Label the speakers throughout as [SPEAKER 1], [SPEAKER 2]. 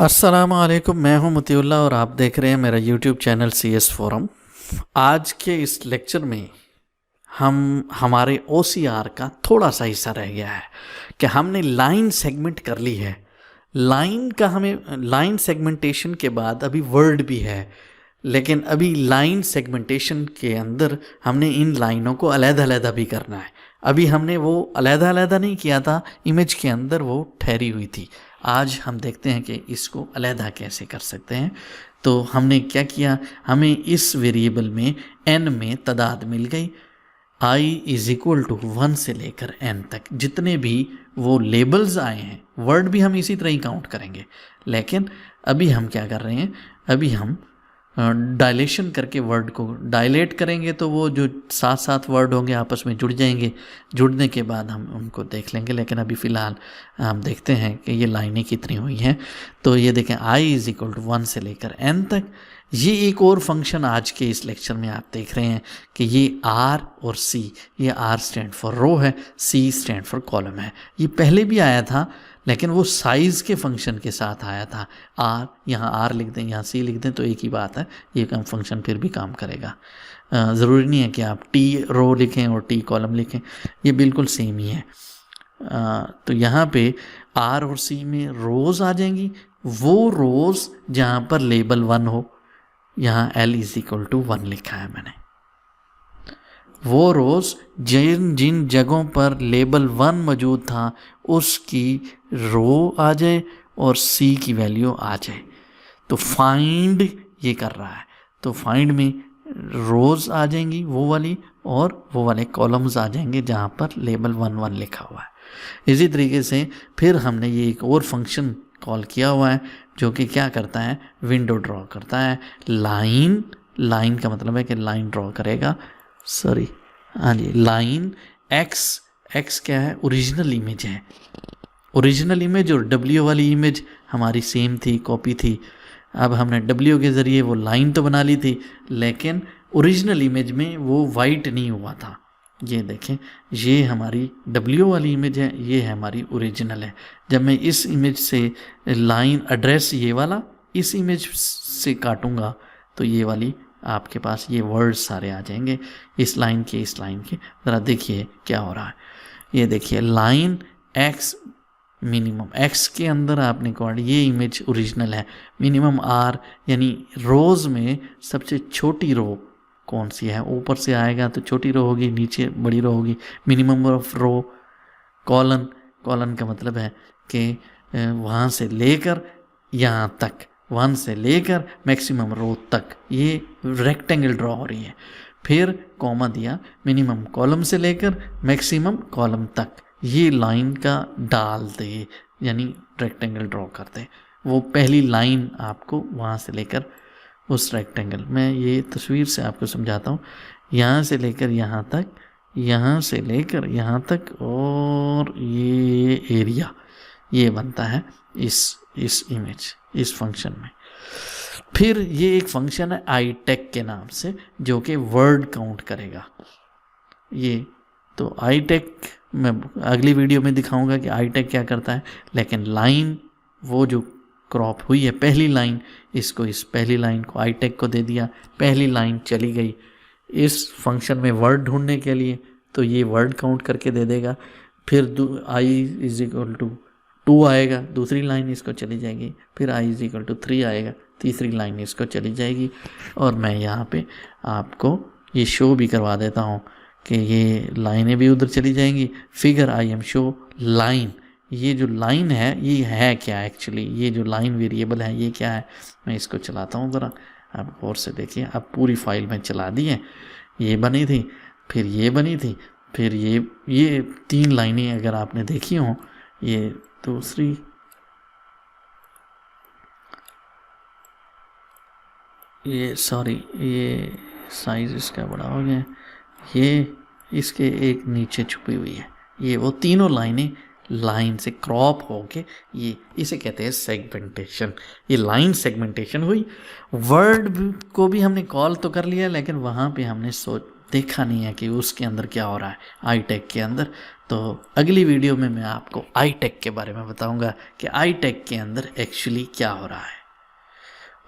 [SPEAKER 1] अस्सलामुअलैकुम, मैं हूं मतीउल्लाह और आप देख रहे हैं मेरा यूट्यूब चैनल CS फोरम। आज के इस लेक्चर में हम हमारे OCR का थोड़ा सा हिस्सा रह गया है कि हमने लाइन सेगमेंट कर ली है। लाइन का हमें लाइन सेगमेंटेशन के बाद अभी वर्ड भी है, लेकिन अभी लाइन सेगमेंटेशन के अंदर हमने इन लाइनों को अलग-अलग भी करना है। अभी हमने वो अलग-अलग नहीं किया था, इमेज के अंदर वो ठहरी हुई थी। आज हम देखते हैं कि इसको अलग कैसे कर सकते हैं। तो हमने क्या किया, हमें इस वेरिएबल में n में तादाद मिल गई। i = 1 से लेकर n तक जितने भी वो लेबल्स आए हैं, वर्ड भी हम इसी तरह ही काउंट करेंगे। लेकिन अभी हम क्या कर रहे हैं, अभी हम डायलेशन करके वर्ड को डायलेट करेंगे तो वो जो साथ साथ वर्ड होंगे आपस में जुड़ जाएंगे। जुड़ने के बाद हम उनको देख लेंगे, लेकिन अभी फ़िलहाल हम देखते हैं कि ये लाइनें कितनी हुई हैं। तो ये देखें, i = 1 से लेकर n तक। ये एक और फंक्शन आज के इस लेक्चर में आप देख रहे हैं कि ये R और C, ये R स्टैंड फॉर रो है, C स्टैंड फॉर कॉलम है। ये पहले भी आया था, लेकिन वो साइज़ के फंक्शन के साथ आया था। R यहाँ R लिख दें, यहाँ C लिख दें तो एक ही बात है, ये कम फंक्शन फिर भी काम करेगा। ज़रूरी नहीं है कि आप T रो लिखें और T कॉलम लिखें, ये बिल्कुल सेम ही है। तो यहाँ पे R और C में रोज़ आ जाएंगी, वो रोज़ जहाँ पर लेबल 1 हो। यहाँ L = 1 लिखा है मैंने। वो रोज़ जिन जिन जगहों पर लेबल 1 मौजूद था उसकी रो आ जाए और C की वैल्यू आ जाए। तो फाइंड ये कर रहा है, तो फाइंड में रोज़ आ जाएंगी वो वाली, और वो वाले कॉलम्स आ जाएंगे जहाँ पर लेबल 1 लिखा हुआ है। इसी तरीके से फिर हमने ये एक और फंक्शन कॉल किया हुआ है जो कि क्या करता है, विंडो ड्रॉ करता है। लाइन का मतलब है कि लाइन ड्रॉ करेगा, सॉरी हाँ जी, लाइन x क्या है, ओरिजिनल इमेज है। ओरिजिनल इमेज और W वाली इमेज हमारी सेम थी, कॉपी थी। अब हमने W के ज़रिए वो लाइन तो बना ली थी, लेकिन ओरिजिनल इमेज में वो वाइट नहीं हुआ था। ये देखें, ये हमारी W वाली इमेज है, ये है हमारी ओरिजिनल है। जब मैं इस इमेज से लाइन एड्रेस ये वाला इस इमेज से काटूंगा तो ये वाली आपके पास ये वर्ड्स सारे आ जाएंगे, इस लाइन के ज़रा देखिए क्या हो रहा है। ये देखिए, लाइन x मिनिमम x के अंदर आपने कहा ये इमेज ओरिजिनल है। मिनिमम R यानी रोज़ में सबसे छोटी रो कौन सी है, ऊपर से आएगा तो छोटी रो होगी, नीचे बड़ी रो होगी। Minimum of row. कॉलन का मतलब है कि वहाँ से लेकर यहाँ तक, 1 से लेकर मैक्सिमम रो तक ये रेक्टेंगल ड्रॉ हो रही है। फिर कॉमा दिया, मिनिमम कॉलम से लेकर मैक्सिमम कॉलम तक ये लाइन का डाल दे, यानी रेक्टेंगल ड्रॉ कर दे। वो पहली लाइन आपको वहाँ से लेकर उस रेक्टेंगल में, ये तस्वीर से आपको समझाता हूँ, यहाँ से लेकर यहाँ तक, यहाँ से लेकर यहाँ तक, और ये एरिया ये बनता है इस इमेज, इस फंक्शन में। फिर ये एक फंक्शन है iTex के नाम से जो कि वर्ड काउंट करेगा। ये तो iTex मैं अगली वीडियो में दिखाऊंगा कि iTex क्या करता है, लेकिन लाइन वो जो क्रॉप हुई है पहली लाइन, इसको इस पहली लाइन को iTex को दे दिया, पहली लाइन चली गई इस फंक्शन में वर्ड ढूंढने के लिए, तो ये वर्ड काउंट करके दे देगा। फिर i = 2 आएगा, दूसरी लाइन इसको चली जाएगी। फिर i = 3 आएगा, तीसरी लाइन इसको चली जाएगी। और मैं यहाँ पे आपको ये शो भी करवा देता हूँ कि ये लाइनें भी उधर चली जाएंगी। Figure I am show line, ये जो लाइन है ये है क्या एक्चुअली, ये जो लाइन वेरिएबल है ये क्या है। मैं इसको चलाता हूँ ज़रा, आप गौर से देखिए। अब पूरी फाइल में चला दी है, ये बनी थी, फिर ये बनी थी, फिर ये 3 लाइनें अगर आपने देखी हों, ये दूसरी, ये सॉरी ये साइज़ इसका बड़ा हो गया, ये इसके एक नीचे छुपी हुई है। ये वो तीनों लाइनें लाइन से क्रॉप होके, ये इसे कहते हैं सेगमेंटेशन। ये लाइन सेगमेंटेशन हुई। वर्ड को भी हमने कॉल तो कर लिया, लेकिन वहाँ पे हमने देखा नहीं है कि उसके अंदर क्या हो रहा है आई टेक के अंदर। तो अगली वीडियो में मैं आपको आई टेक के बारे में बताऊंगा कि आई टेक के अंदर एक्चुअली क्या हो रहा है।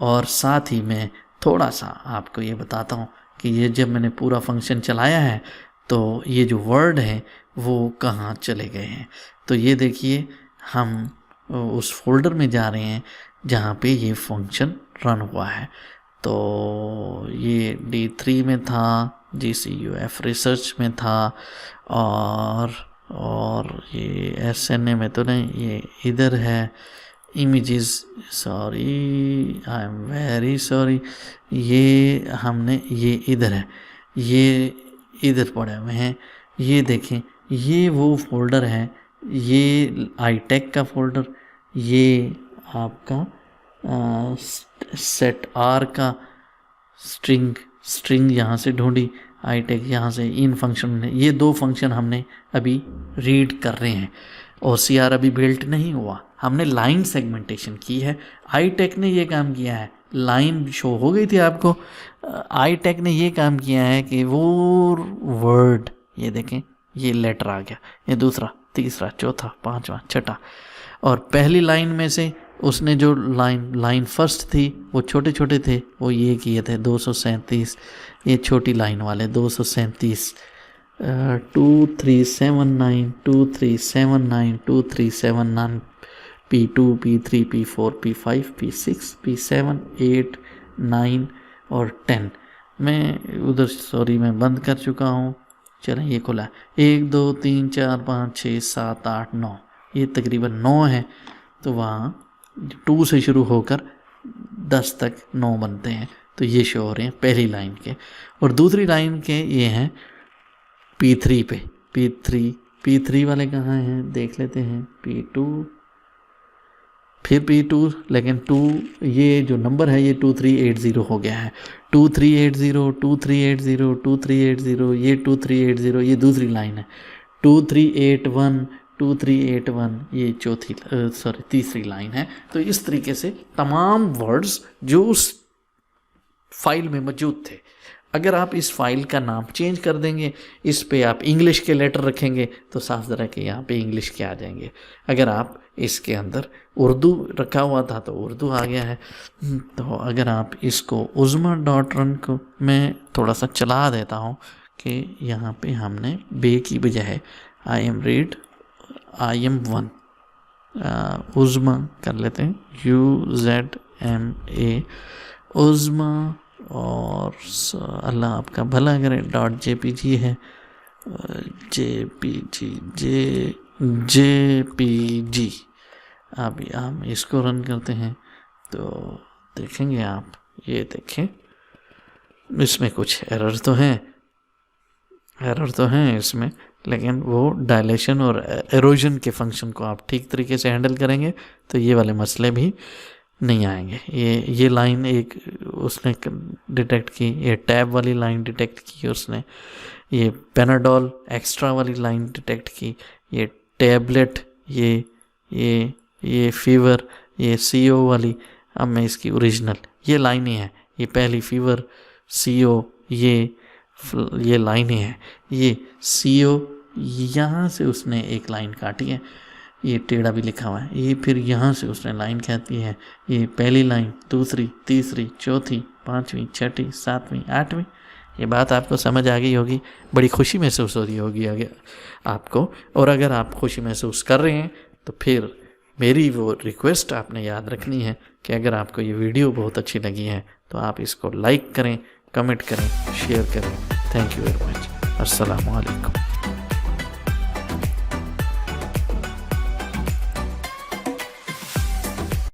[SPEAKER 1] और साथ ही मैं थोड़ा सा आपको ये बताता हूँ कि ये जब मैंने पूरा फंक्शन चलाया है तो ये जो वर्ड हैं वो कहाँ चले गए हैं। तो ये देखिए हम उस फोल्डर में जा रहे हैं जहाँ पे ये फंक्शन रन हुआ है। तो ये D3 में था, GCUF रिसर्च में था, और ये SNA में तो नहीं, ये इधर है images, sorry I am very sorry, ये हमने ये इधर है, ये इधर पड़े हुए हैं। ये देखें ये वो फोल्डर है, ये आई टेक का फोल्डर, ये आपका सेट आर का स्ट्रिंग यहाँ से ढूंढी, आई टेक यहाँ से, इन फंक्शन ने, ये दो फंक्शन हमने अभी रीड कर रहे हैं। OCR अभी बिल्ट नहीं हुआ, हमने लाइन सेगमेंटेशन की है। आई टेक ने ये काम किया है, लाइन शो हो गई थी आपको। आई टेक ने ये काम किया है कि वो वर्ड, ये देखें ये लेटर आ गया, ये दूसरा, तीसरा, चौथा, पांचवा, छठा, और पहली लाइन में से उसने जो लाइन फर्स्ट थी वो छोटे छोटे थे, वो ये किए थे 237, ये छोटी लाइन वाले 237, 2379, 2379, 2379, P2, P3, P4, P5, P6, P7, 8, 9 और 10। मैं उधर सॉरी मैं बंद कर चुका हूँ, चलें ये खुला, 1 2 3 4 5 6 7 8 9, ये तकरीबन 9 है। तो वहाँ 2 से शुरू होकर 10 तक 9 बनते हैं। तो ये शो हो रहे हैं पहली लाइन के, और दूसरी लाइन के ये हैं P3 पे, P3 वाले कहाँ हैं देख लेते हैं, P2, फिर P2, लेकिन 2 ये जो नंबर है ये 2380 हो गया है, 2380, 2380, 2380, ये 2380, ये दूसरी लाइन है, 2381, 2381, ये तीसरी लाइन है। तो इस तरीके से तमाम वर्ड्स जो उस फाइल में मौजूद थे, अगर आप इस फाइल का नाम चेंज कर देंगे, इस पे आप इंग्लिश के लेटर रखेंगे तो साफ ज़रा के यहाँ पे इंग्लिश के आ जाएंगे। अगर आप इसके अंदर उर्दू रखा हुआ था तो उर्दू आ गया है। तो अगर आप इसको uzma.run को मैं थोड़ा सा चला देता हूँ कि यहाँ पे हमने बे की बजाय IM1 uzma कर लेते हैं, UZMA uzma, और अल्लाह आपका भला करे .jpg है, JPG। अब हम इसको रन करते हैं तो देखेंगे आप, ये देखें इसमें कुछ एरर तो हैं इसमें, लेकिन वो डायलेशन और एरोजन के फंक्शन को आप ठीक तरीके से हैंडल करेंगे तो ये वाले मसले भी नहीं आएंगे। ये लाइन एक उसने डिटेक्ट की, ये टैब वाली लाइन डिटेक्ट की उसने, ये पेनाडोल एक्स्ट्रा वाली लाइन डिटेक्ट की, ये टैबलेट, ये फीवर, ये CO वाली, अब मैं इसकी ओरिजिनल ये लाइन ही है, ये पहली फीवर, CO, ये लाइन ही है, ये CO, यहाँ से उसने एक लाइन काटी है, ये टेढ़ा भी लिखा हुआ है, ये फिर यहाँ से उसने लाइन कहती है, ये पहली लाइन, दूसरी, तीसरी, चौथी, पाँचवीं, छठी, सातवीं, आठवीं। ये बात आपको समझ आ गई होगी, बड़ी खुशी महसूस हो रही होगी आगे आपको। और अगर आप खुशी महसूस कर रहे हैं तो फिर मेरी वो रिक्वेस्ट आपने याद रखनी है कि अगर आपको ये वीडियो बहुत अच्छी लगी है तो आप इसको लाइक करें, कमेंट करें, शेयर करें। Thank you very much. अस्सलामु अलैकुम।